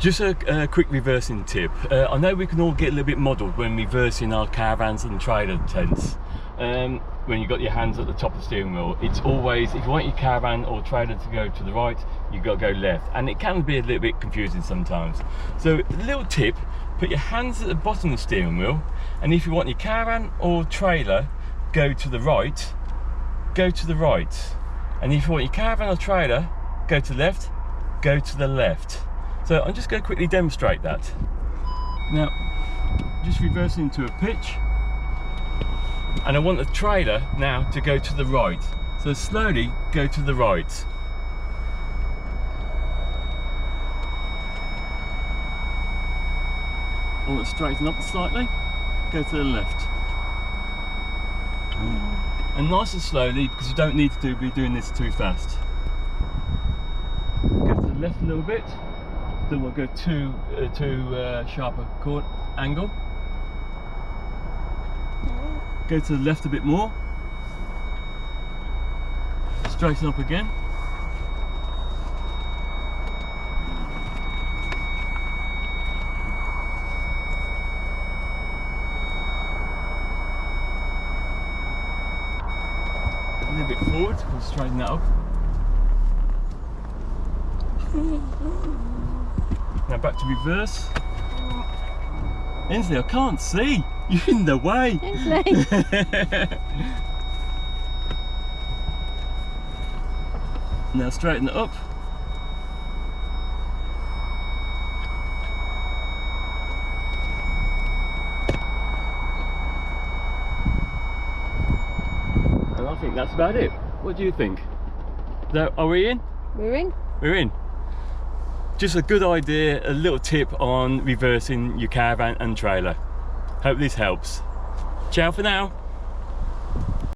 Just a quick reversing tip. I know we can all get a little bit muddled when reversing our caravans and trailer tents. When you've got your hands at the top of the steering wheel, it's always, if you want your caravan or trailer to go to the right, you've got to go left, and it can be a little bit confusing sometimes. So a little tip, put your hands at the bottom of the steering wheel, and if you want your caravan or trailer go to the right, go to the right, and if you want your caravan or trailer go to the left, go to the left. So I'm just going to quickly demonstrate that. Now, just reversing into a pitch, and I want the trailer now to go to the right. So slowly go to the right. I want to straighten up slightly, go to the left. And nice and slowly, because you don't need to be doing this too fast. Go to the left a little bit. Then we'll go too sharp a angle. Go to the left a bit more. Straighten up again. A little bit forward, we'll straighten that up. Now back to reverse. Ainsley, I can't see. You're in the way. Ainsley. Now straighten it up. And I think that's about it. What do you think? Are we in? We're in. We're in. Just a good idea, a little tip on reversing your caravan and trailer. Hope this helps. Ciao for now.